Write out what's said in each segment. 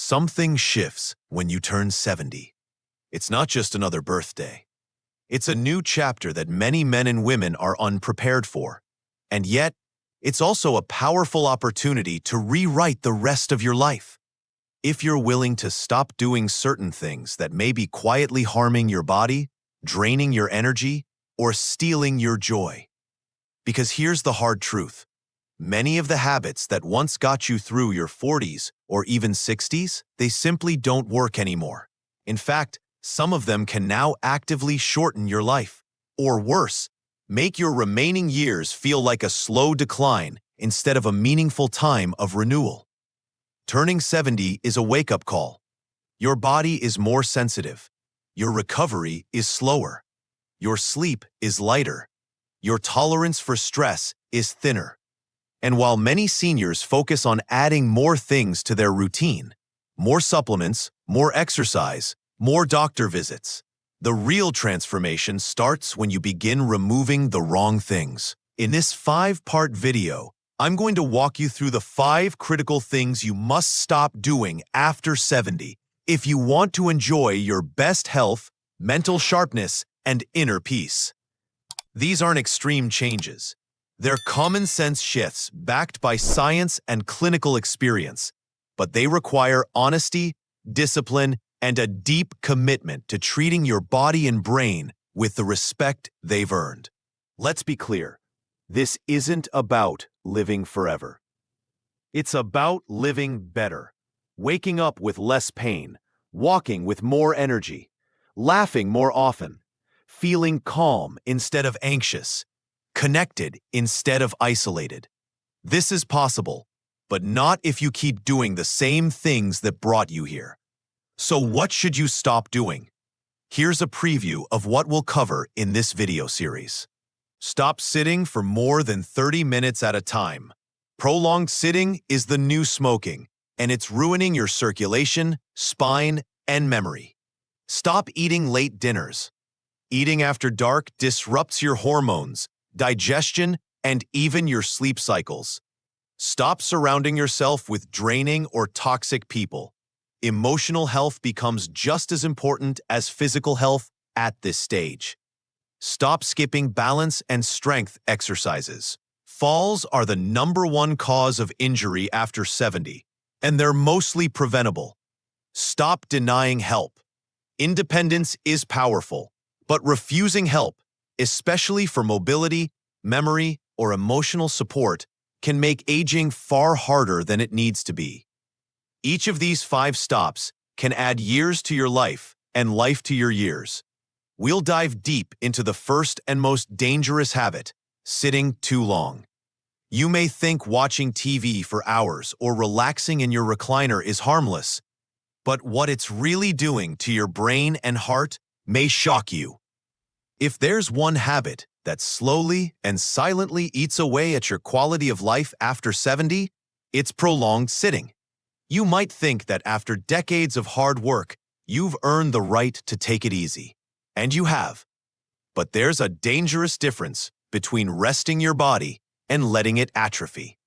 Something shifts when you turn 70. It's not just another birthday. It's a new chapter that many men and women are unprepared for. And yet, it's also a powerful opportunity to rewrite the rest of your life. If you're willing to stop doing certain things that may be quietly harming your body, draining your energy, or stealing your joy. Because here's the hard truth. Many of the habits that once got you through your 40s or even 60s, they simply don't work anymore. In fact, some of them can now actively shorten your life. Or worse, make your remaining years feel like a slow decline instead of a meaningful time of renewal. Turning 70 is a wake-up call. Your body is more sensitive. Your recovery is slower. Your sleep is lighter. Your tolerance for stress is thinner. And while many seniors focus on adding more things to their routine, more supplements, more exercise, more doctor visits, the real transformation starts when you begin removing the wrong things. In this 5-part video, I'm going to walk you through the 5 critical things you must stop doing after 70 if you want to enjoy your best health, mental sharpness, and inner peace. These aren't extreme changes. They're common sense shifts backed by science and clinical experience, but they require honesty, discipline, and a deep commitment to treating your body and brain with the respect they've earned. Let's be clear. This isn't about living forever. It's about living better, waking up with less pain, walking with more energy, laughing more often, feeling calm instead of anxious, connected instead of isolated. This is possible, but not if you keep doing the same things that brought you here. So what should you stop doing? Here's a preview of what we'll cover in this video series. Stop sitting for more than 30 minutes at a time. Prolonged sitting is the new smoking, and it's ruining your circulation, spine, and memory. Stop eating late dinners. Eating after dark disrupts your hormones, digestion, and even your sleep cycles. Stop surrounding yourself with draining or toxic people. Emotional health becomes just as important as physical health at this stage. Stop skipping balance and strength exercises. Falls are the #1 cause of injury after 70, and they're mostly preventable. Stop denying help. Independence is powerful, but refusing help, especially for mobility, memory, or emotional support, can make aging far harder than it needs to be. Each of these 5 stops can add years to your life and life to your years. We'll dive deep into the first and most dangerous habit, sitting too long. You may think watching TV for hours or relaxing in your recliner is harmless, but what it's really doing to your brain and heart may shock you. If there's one habit that slowly and silently eats away at your quality of life after 70, it's prolonged sitting. You might think that after decades of hard work, you've earned the right to take it easy. And you have. But there's a dangerous difference between resting your body and letting it atrophy.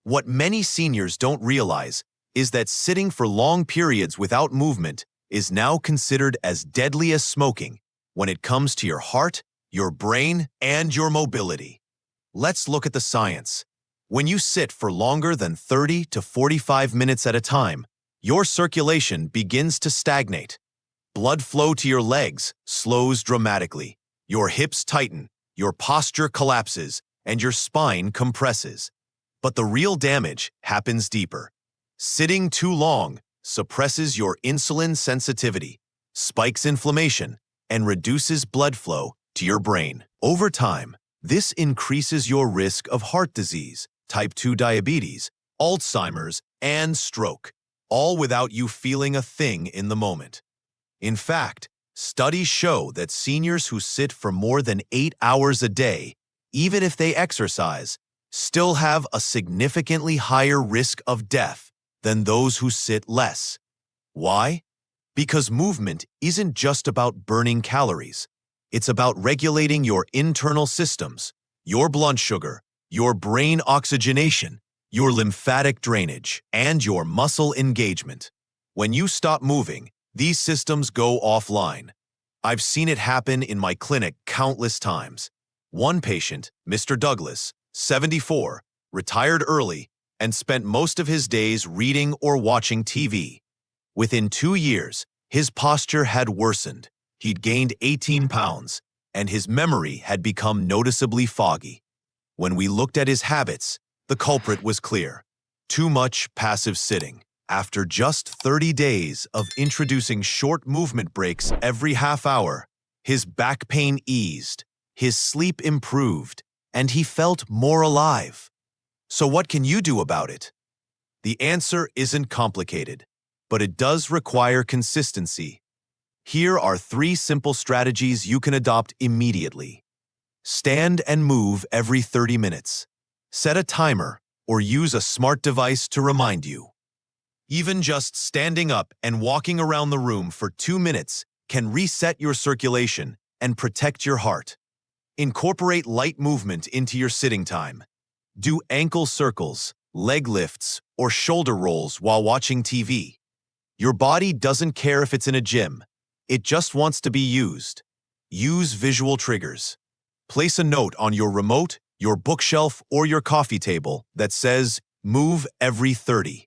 What many seniors don't realize is that sitting for long periods without movement is now considered as deadly as smoking when it comes to your heart, your brain, and your mobility. Let's look at the science. When you sit for longer than 30 to 45 minutes at a time, your circulation begins to stagnate. Blood flow to your legs slows dramatically. Your hips tighten, your posture collapses, and your spine compresses. But the real damage happens deeper. Sitting too long suppresses your insulin sensitivity, spikes inflammation, and reduces blood flow to your brain. Over time, this increases your risk of heart disease, type 2 diabetes, Alzheimer's, and stroke, all without you feeling a thing in the moment. In fact, studies show that seniors who sit for more than 8 hours a day, even if they exercise, still have a significantly higher risk of death than those who sit less. Why? Because movement isn't just about burning calories. It's about regulating your internal systems, your blood sugar, your brain oxygenation, your lymphatic drainage, and your muscle engagement. When you stop moving, these systems go offline. I've seen it happen in my clinic countless times. One patient, Mr. Douglas, 74, retired early and spent most of his days reading or watching TV. Within 2 years, his posture had worsened. He'd gained 18 pounds, and his memory had become noticeably foggy. When we looked at his habits, the culprit was clear: too much passive sitting. After just 30 days of introducing short movement breaks every half hour, his back pain eased, his sleep improved, and he felt more alive. So what can you do about it? The answer isn't complicated, but it does require consistency. Here are 3 simple strategies you can adopt immediately. Stand and move every 30 minutes. Set a timer or use a smart device to remind you. Even just standing up and walking around the room for 2 minutes can reset your circulation and protect your heart. Incorporate light movement into your sitting time. Do ankle circles, leg lifts, or shoulder rolls while watching TV. Your body doesn't care if it's in a gym. It just wants to be used. Use visual triggers. Place a note on your remote, your bookshelf, or your coffee table that says, "Move every 30."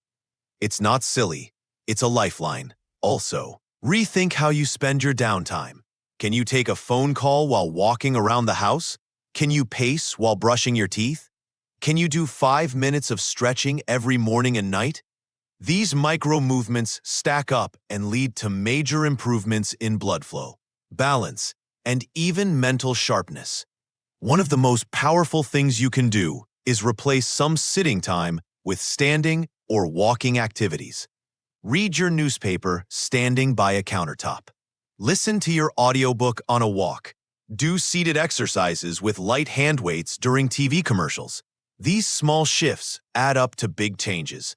It's not silly. It's a lifeline. Also, rethink how you spend your downtime. Can you take a phone call while walking around the house? Can you pace while brushing your teeth? Can you do 5 minutes of stretching every morning and night? These micro movements stack up and lead to major improvements in blood flow, balance, and even mental sharpness. One of the most powerful things you can do is replace some sitting time with standing or walking activities. Read your newspaper standing by a countertop. Listen to your audiobook on a walk. Do seated exercises with light hand weights during TV commercials. These small shifts add up to big changes.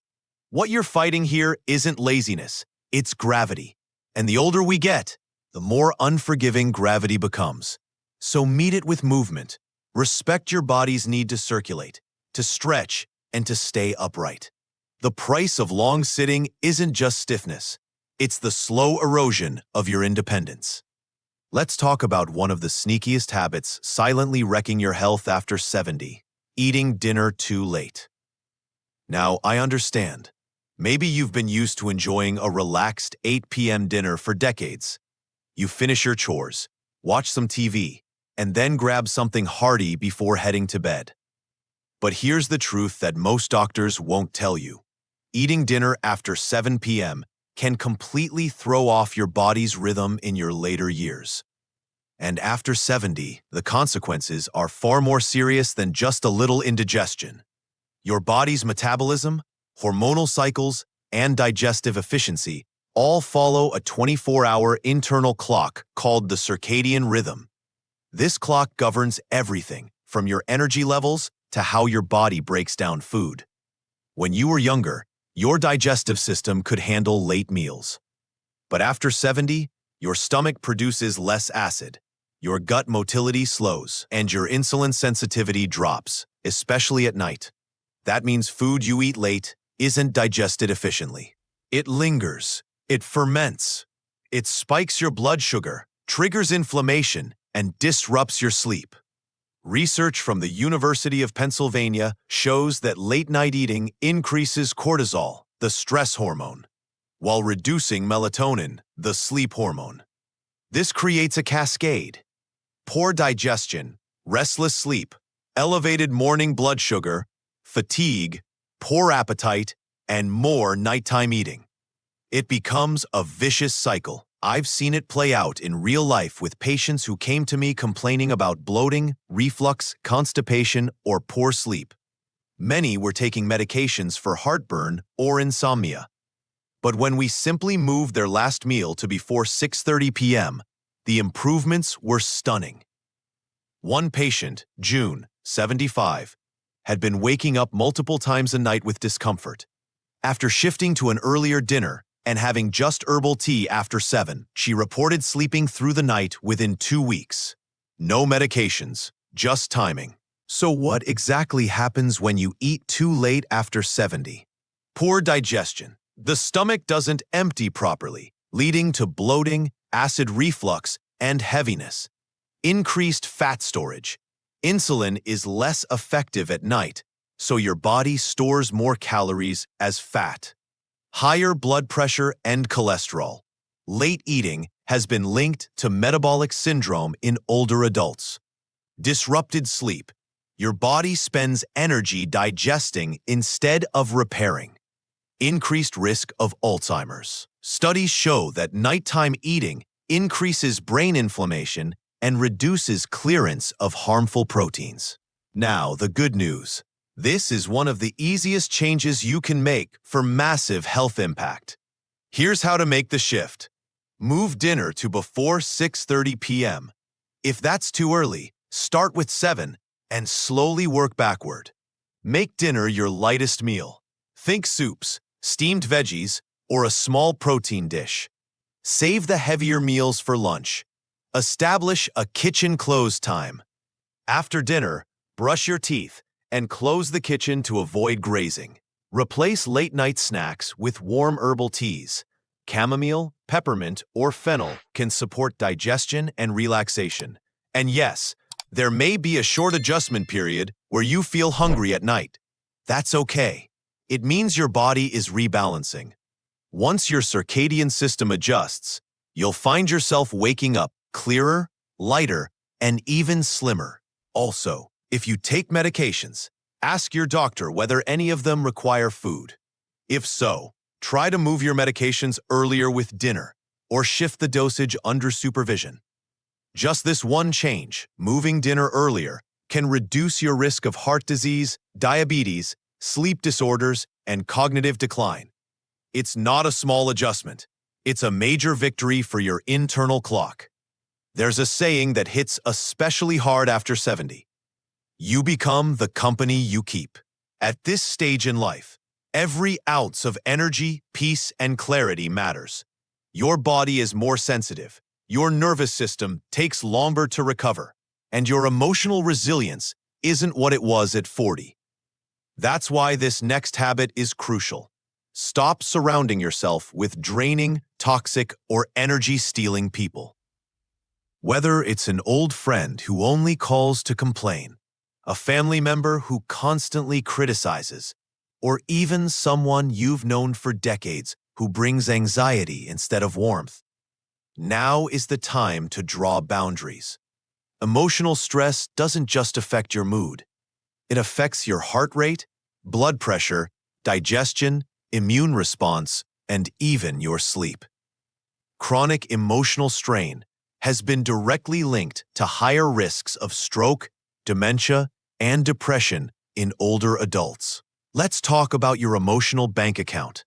What you're fighting here isn't laziness, it's gravity. And the older we get, the more unforgiving gravity becomes. So meet it with movement. Respect your body's need to circulate, to stretch, and to stay upright. The price of long sitting isn't just stiffness. It's the slow erosion of your independence. Let's talk about one of the sneakiest habits silently wrecking your health after 70: eating dinner too late. Now, I understand. Maybe you've been used to enjoying a relaxed 8 p.m. dinner for decades. You finish your chores, watch some TV, and then grab something hearty before heading to bed. But here's the truth that most doctors won't tell you. Eating dinner after 7 p.m. can completely throw off your body's rhythm in your later years. And after 70, the consequences are far more serious than just a little indigestion. Your body's metabolism, hormonal cycles, and digestive efficiency all follow a 24-hour internal clock called the circadian rhythm. This clock governs everything from your energy levels to how your body breaks down food. When you were younger, your digestive system could handle late meals. But after 70, your stomach produces less acid, your gut motility slows, and your insulin sensitivity drops, especially at night. That means food you eat late isn't digested efficiently. It lingers, it ferments, it spikes your blood sugar, triggers inflammation, and disrupts your sleep. Research from the University of Pennsylvania shows that late-night eating increases cortisol, the stress hormone, while reducing melatonin, the sleep hormone. This creates a cascade: poor digestion, restless sleep, elevated morning blood sugar, fatigue, poor appetite, and more nighttime eating. It becomes a vicious cycle. I've seen it play out in real life with patients who came to me complaining about bloating, reflux, constipation, or poor sleep. Many were taking medications for heartburn or insomnia. But when we simply moved their last meal to before 6:30 p.m., the improvements were stunning. One patient, June, 75, had been waking up multiple times a night with discomfort. After shifting to an earlier dinner and having just herbal tea after 7, she reported sleeping through the night within 2 weeks. No medications, just timing. So what exactly happens when you eat too late after 70? Poor digestion. The stomach doesn't empty properly, leading to bloating, acid reflux, and heaviness. Increased fat storage. Insulin is less effective at night, so your body stores more calories as fat. Higher blood pressure and cholesterol. Late eating has been linked to metabolic syndrome in older adults. Disrupted sleep. Your body spends energy digesting instead of repairing. Increased risk of Alzheimer's. Studies show that nighttime eating increases brain inflammation and reduces clearance of harmful proteins. Now, the good news. This is one of the easiest changes you can make for massive health impact. Here's how to make the shift. Move dinner to before 6:30 p.m. If that's too early, start with 7 and slowly work backward. Make dinner your lightest meal. Think soups, steamed veggies, or a small protein dish. Save the heavier meals for lunch. Establish a kitchen close time. After dinner, brush your teeth and close the kitchen to avoid grazing. Replace late-night snacks with warm herbal teas. Chamomile, peppermint, or fennel can support digestion and relaxation. And yes, there may be a short adjustment period where you feel hungry at night. That's okay. It means your body is rebalancing. Once your circadian system adjusts, you'll find yourself waking up clearer, lighter, and even slimmer. Also, if you take medications, ask your doctor whether any of them require food. If so, try to move your medications earlier with dinner or shift the dosage under supervision. Just this one change, moving dinner earlier, can reduce your risk of heart disease, diabetes, sleep disorders, and cognitive decline. It's not a small adjustment. It's a major victory for your internal clock. There's a saying that hits especially hard after 70. You become the company you keep. At this stage in life, every ounce of energy, peace, and clarity matters. Your body is more sensitive, your nervous system takes longer to recover, and your emotional resilience isn't what it was at 40. That's why this next habit is crucial. Stop surrounding yourself with draining, toxic, or energy-stealing people. Whether it's an old friend who only calls to complain, a family member who constantly criticizes, or even someone you've known for decades who brings anxiety instead of warmth, now is the time to draw boundaries. Emotional stress doesn't just affect your mood. It affects your heart rate, blood pressure, digestion, immune response, and even your sleep. Chronic emotional strain has been directly linked to higher risks of stroke, dementia, and depression in older adults. Let's talk about your emotional bank account.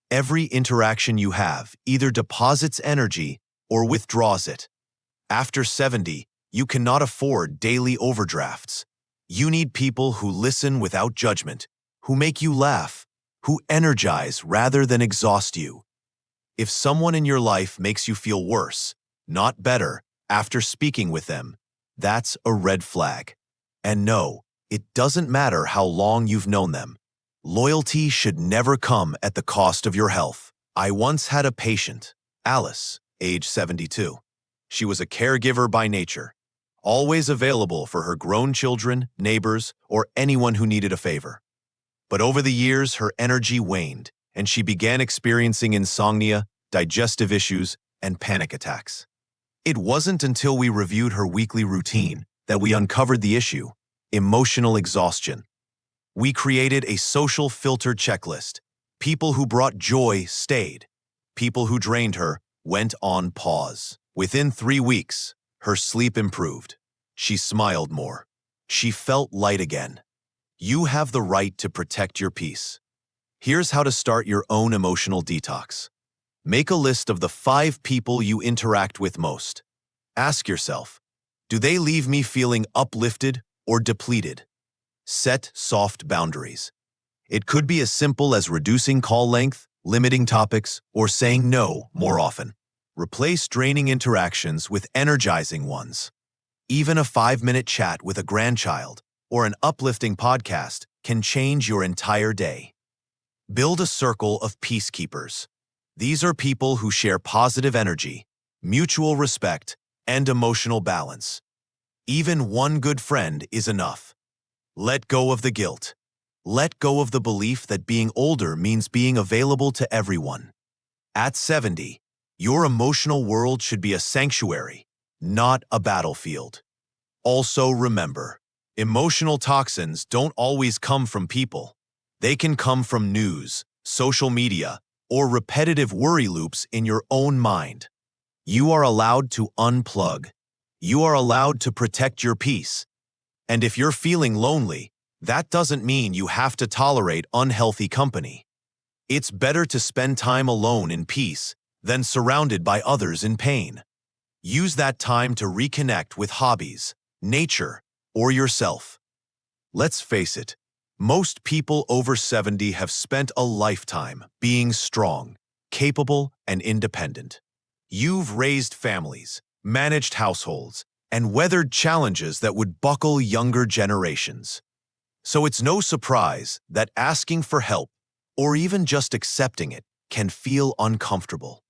Every interaction you have either deposits energy or withdraws it. After 70, you cannot afford daily overdrafts. You need people who listen without judgment, who make you laugh, who energize rather than exhaust you. If someone in your life makes you feel worse, not better, after speaking with them, that's a red flag. And no, it doesn't matter how long you've known them. Loyalty should never come at the cost of your health. I once had a patient, Alice, age 72. She was a caregiver by nature, always available for her grown children, neighbors, or anyone who needed a favor. But over the years, her energy waned, and she began experiencing insomnia, digestive issues, and panic attacks. It wasn't until we reviewed her weekly routine that we uncovered the issue: emotional exhaustion. We created a social filter checklist. People who brought joy stayed. People who drained her went on pause. Within 3 weeks, her sleep improved. She smiled more. She felt light again. You have the right to protect your peace. Here's how to start your own emotional detox. Make a list of the 5 people you interact with most. Ask yourself, do they leave me feeling uplifted or depleted? Set soft boundaries. It could be as simple as reducing call length, limiting topics, or saying no more often. Replace draining interactions with energizing ones. Even a 5-minute chat with a grandchild or an uplifting podcast can change your entire day. Build a circle of peacekeepers. These are people who share positive energy, mutual respect, and emotional balance. Even one good friend is enough. Let go of the guilt. Let go of the belief that being older means being available to everyone. At 70, your emotional world should be a sanctuary, not a battlefield. Also remember, emotional toxins don't always come from people. They can come from news, social media, or repetitive worry loops in your own mind. You are allowed to unplug. You are allowed to protect your peace. And if you're feeling lonely, that doesn't mean you have to tolerate unhealthy company. It's better to spend time alone in peace than surrounded by others in pain. Use that time to reconnect with hobbies, nature, or yourself. Let's face it, most people over 70 have spent a lifetime being strong, capable, and independent. You've raised families, managed households, and weathered challenges that would buckle younger generations. So it's no surprise that asking for help, or even just accepting it, can feel uncomfortable.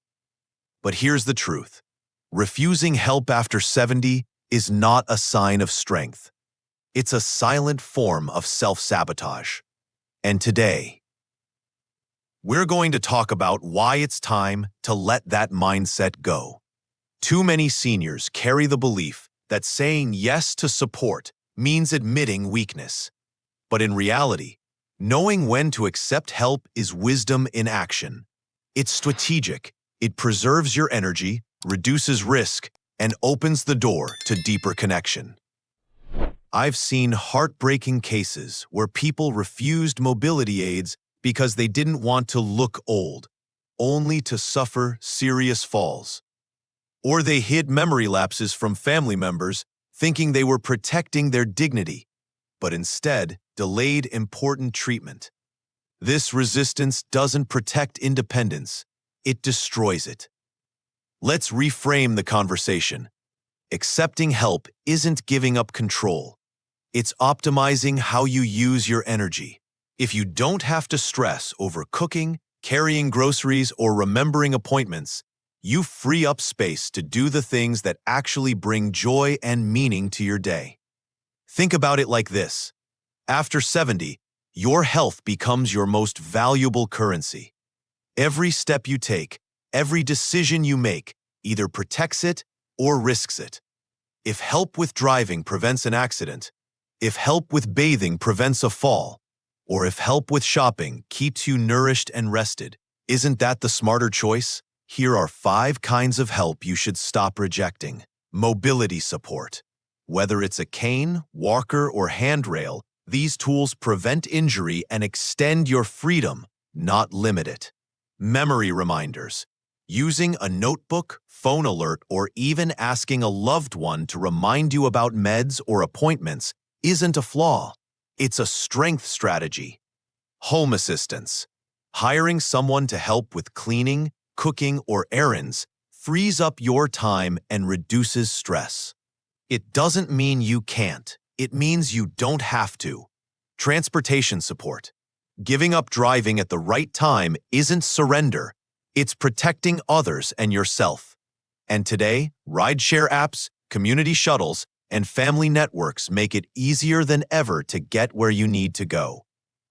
But here's the truth. Refusing help after 70 is not a sign of strength. It's a silent form of self-sabotage. And today, we're going to talk about why it's time to let that mindset go. Too many seniors carry the belief that saying yes to support means admitting weakness. But in reality, knowing when to accept help is wisdom in action. It's strategic. It preserves your energy, reduces risk, and opens the door to deeper connection. I've seen heartbreaking cases where people refused mobility aids because they didn't want to look old, only to suffer serious falls. Or they hid memory lapses from family members, thinking they were protecting their dignity, but instead delayed important treatment. This resistance doesn't protect independence, it destroys it. Let's reframe the conversation. Accepting help isn't giving up control. It's optimizing how you use your energy. If you don't have to stress over cooking, carrying groceries, or remembering appointments, you free up space to do the things that actually bring joy and meaning to your day. Think about it like this. After 70, your health becomes your most valuable currency. Every step you take, every decision you make, either protects it or risks it. If help with driving prevents an accident, if help with bathing prevents a fall, or if help with shopping keeps you nourished and rested, isn't that the smarter choice? Here are 5 kinds of help you should stop rejecting. Mobility support. Whether it's a cane, walker, or handrail, these tools prevent injury and extend your freedom, not limit it. Memory reminders. Using a notebook, phone alert, or even asking a loved one to remind you about meds or appointments isn't a flaw. It's a strength strategy. Home assistance. Hiring someone to help with cleaning, cooking, or errands frees up your time and reduces stress. It doesn't mean you can't. It means you don't have to. Transportation support. Giving up driving at the right time isn't surrender. It's protecting others and yourself. And today, rideshare apps, community shuttles, and family networks make it easier than ever to get where you need to go.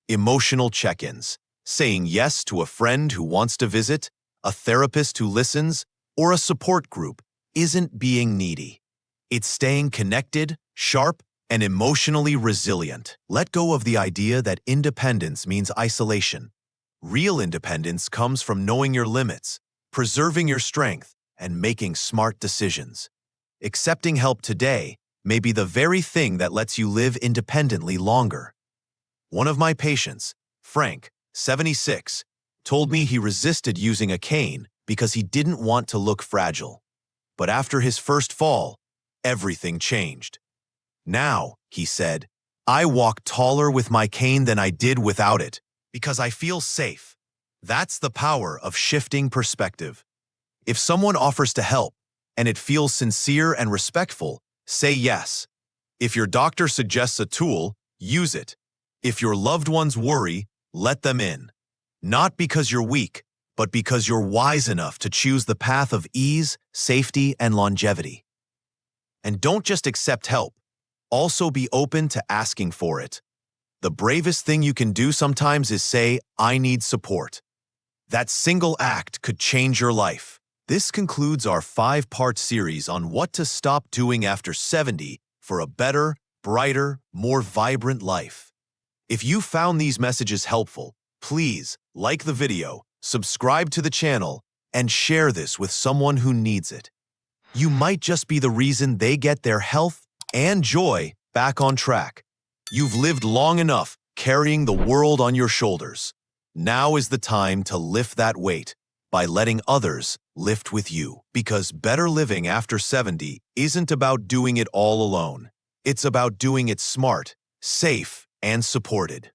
Emotional check-ins. Saying yes to a friend who wants to visit, a therapist who listens, or a support group isn't being needy. It's staying connected, sharp, and emotionally resilient. Let go of the idea that independence means isolation. Real independence comes from knowing your limits, preserving your strength, and making smart decisions. Accepting help today may be the very thing that lets you live independently longer. One of my patients, Frank, 76, told me he resisted using a cane because he didn't want to look fragile. But after his first fall, everything changed. Now, he said, I walk taller with my cane than I did without it because I feel safe. That's the power of shifting perspective. If someone offers to help and it feels sincere and respectful, say yes. If your doctor suggests a tool, use it. If your loved ones worry, let them in. Not because you're weak, but because you're wise enough to choose the path of ease, safety, and longevity. And don't just accept help. Also be open to asking for it. The bravest thing you can do sometimes is say, "I need support." That single act could change your life. This concludes our 5-part series on what to stop doing after 70 for a better, brighter, more vibrant life. If you found these messages helpful, please like the video, subscribe to the channel, and share this with someone who needs it. You might just be the reason they get their health and joy back on track. You've lived long enough carrying the world on your shoulders. Now is the time to lift that weight by letting others lift with you. Because better living after 70 isn't about doing it all alone. It's about doing it smart, safe, and supported.